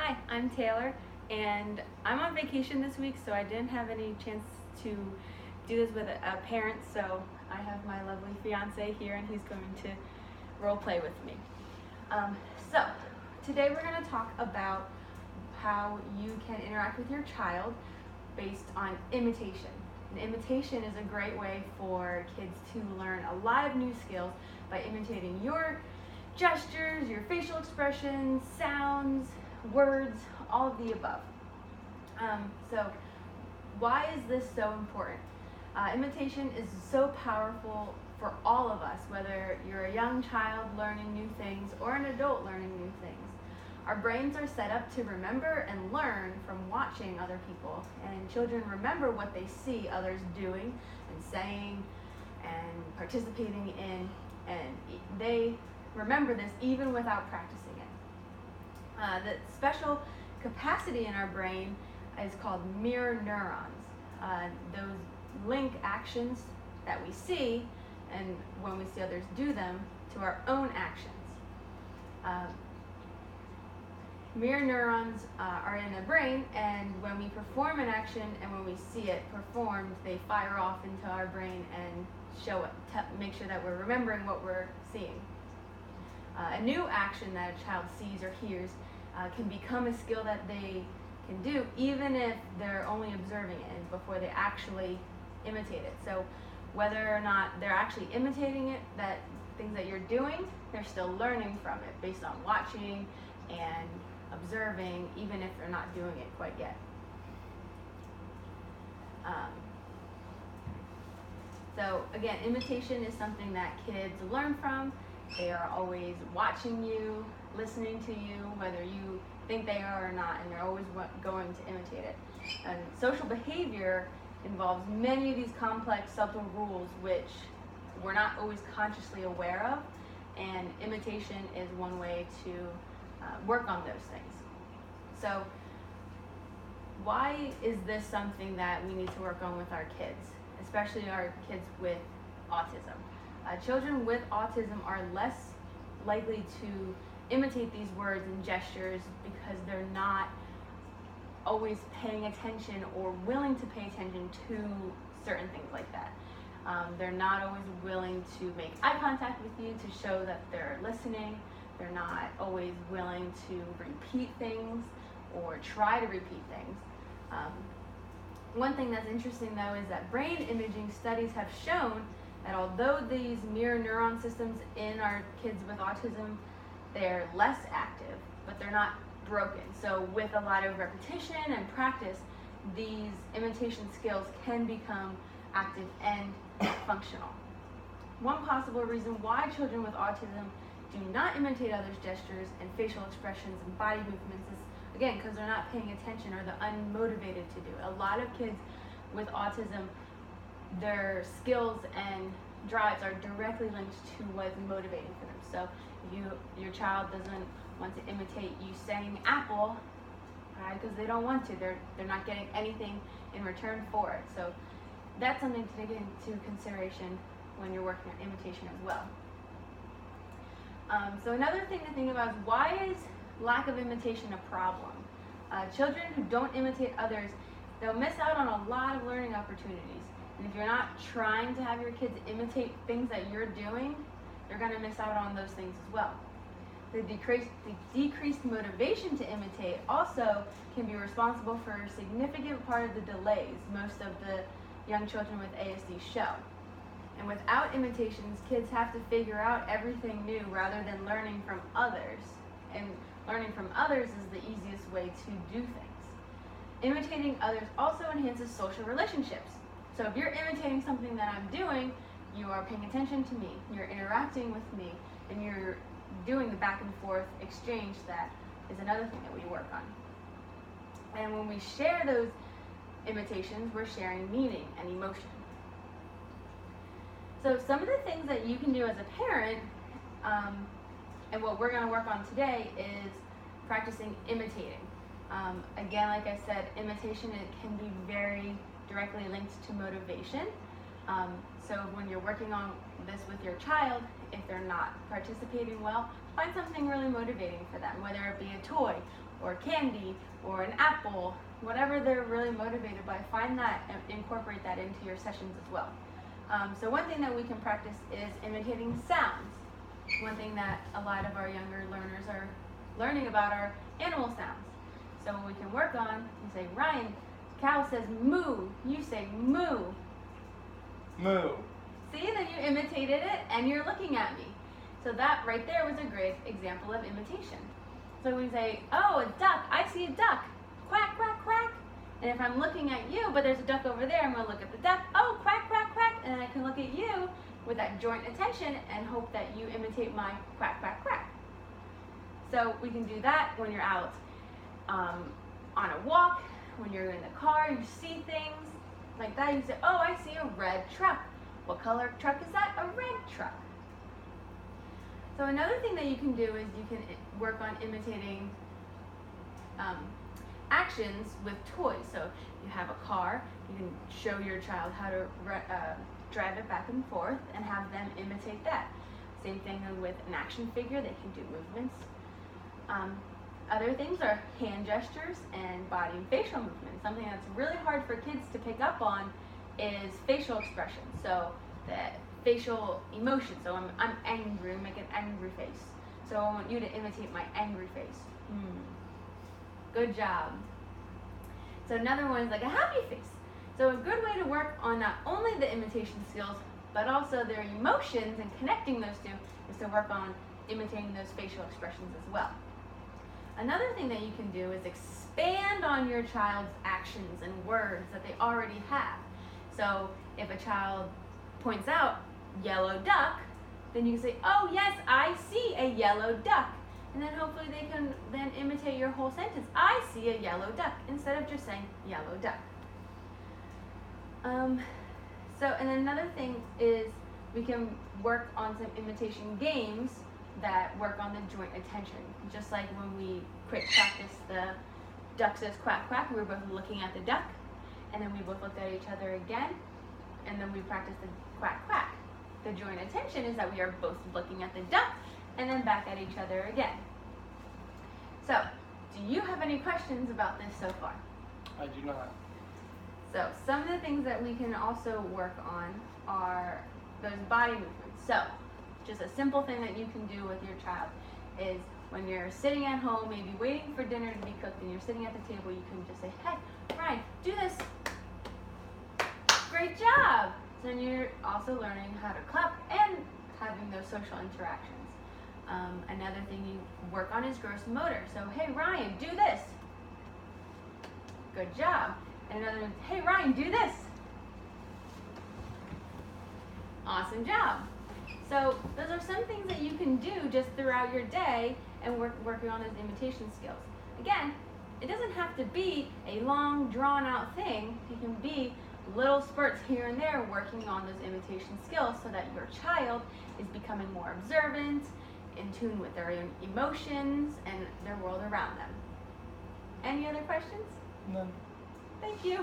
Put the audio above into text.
Hi, I'm Taylor, and I'm on vacation this week, so I didn't have any chance to do this with a parent, so I have my lovely fiance here, and he's going to role play with me. So, today we're going to talk about how you can interact with your child based on imitation. And imitation is a great way for kids to learn a lot of new skills by imitating your gestures, your facial expressions, sounds, words, all of the above. So why is this so important? Imitation is so powerful for all of us, whether you're a young child learning new things or an adult learning new things. Our brains are set up to remember and learn from watching other people, and children remember what they see others doing and saying and participating in, and they remember this even without practicing it. The special capacity in our brain is called mirror neurons. Those link actions that we see and when we see others do them to our own actions. Mirror neurons are in the brain, and when we perform an action and when we see it performed, they fire off into our brain and show it, make sure that we're remembering what we're seeing. A new action that a child sees or hears can become a skill that they can do even if they're only observing it before they actually imitate it. So whether or not they're actually imitating it, that things that you're doing, they're still learning from it based on watching and observing, even if they're not doing it quite yet. So again, imitation is something that kids learn from. They are always watching you, listening to you, whether you think they are or not, and they're always going to imitate it. And social behavior involves many of these complex, subtle rules which we're not always consciously aware of, and imitation is one way to work on those things. So why is this something that we need to work on with our kids, especially our kids with autism? Children with autism are less likely to imitate these words and gestures because they're not always paying attention or willing to pay attention to certain things like that. They're not always willing to make eye contact with you to show that they're listening. They're not always willing to repeat things or try to repeat things. One thing that's interesting though is that brain imaging studies have shown that although these mirror neuron systems in our kids with autism, they're less active, but they're not broken. So with a lot of repetition and practice, these imitation skills can become active and functional. One possible reason why children with autism do not imitate others' gestures and facial expressions and body movements is, again, because they're not paying attention or they're unmotivated to do it. A lot of kids with autism, their skills and drives are directly linked to what is motivating for them. So if your child doesn't want to imitate you saying apple, because they don't want to, they're not getting anything in return for it. So that's something to take into consideration when you're working on imitation as well. So another thing to think about is, why is lack of imitation a problem? Children who don't imitate others, they'll miss out on a lot of learning opportunities. And if you're not trying to have your kids imitate things that you're doing, they're going to miss out on those things as well. The decreased motivation to imitate also can be responsible for a significant part of the delays most of the young children with ASD show. And without imitations, kids have to figure out everything new rather than learning from others. And learning from others is the easiest way to do things. Imitating others also enhances social relationships. So if you're imitating something that I'm doing, you are paying attention to me, you're interacting with me, and you're doing the back and forth exchange. That is another thing that we work on. And when we share those imitations, we're sharing meaning and emotion. So some of the things that you can do as a parent, and what we're going to work on today, is practicing imitating. Again, like I said, imitation, it can be very directly linked to motivation. So when you're working on this with your child, if they're not participating well, find something really motivating for them, whether it be a toy or candy or an apple, whatever they're really motivated by. Find that and incorporate that into your sessions as well. So one thing that we can practice is imitating sounds. One thing that a lot of our younger learners are learning about are animal sounds. So we can work on, you say, Ryan, cow says moo, you say moo. Moo. See, then you imitated it and you're looking at me. So that right there was a great example of imitation. So we say, oh, a duck, I see a duck, quack, quack, quack. And if I'm looking at you, but there's a duck over there, I'm gonna look at the duck, oh, quack, quack, quack. And then I can look at you with that joint attention and hope that you imitate my quack, quack, quack. So we can do that when you're out on a walk, when you're in the car, you see things like that. You say, oh, I see a red truck. What color truck is that? A red truck. So another thing that you can do is you can work on imitating actions with toys. So you have a car, you can show your child how to drive it back and forth and have them imitate that. Same thing with an action figure, they can do movements. Other things are hand gestures and body and facial movements. Something that's really hard for kids to pick up on is facial expression. So the facial emotion. So I'm angry, make an angry face. So I want you to imitate my angry face. Good job. So another one is like a happy face. So a good way to work on not only the imitation skills, but also their emotions and connecting those two is to work on imitating those facial expressions as well. Another thing that you can do is expand on your child's actions and words that they already have. So if a child points out yellow duck, then you can say, oh yes, I see a yellow duck. And then hopefully they can then imitate your whole sentence. I see a yellow duck, instead of just saying yellow duck. And then another thing is we can work on some imitation games that work on the joint attention. Just like when we quick practiced the duck says quack quack, we were both looking at the duck, and then we both looked at each other again, and then we practiced the quack quack. The joint attention is that we are both looking at the duck and then back at each other again. So, do you have any questions about this so far? I do not. So, some of the things that we can also work on are those body movements. So, just a simple thing that you can do with your child is when you're sitting at home, maybe waiting for dinner to be cooked, and you're sitting at the table, you can just say, hey, Ryan, do this. Great job. So then you're also learning how to clap and having those social interactions. Another thing you work on is gross motor. So, hey, Ryan, do this. Good job. And another one, hey, Ryan, do this. Awesome job. So those are some things that you can do just throughout your day and working on those imitation skills. Again, it doesn't have to be a long, drawn-out thing. It can be little spurts here and there working on those imitation skills so that your child is becoming more observant, in tune with their emotions and their world around them. Any other questions? None. Thank you.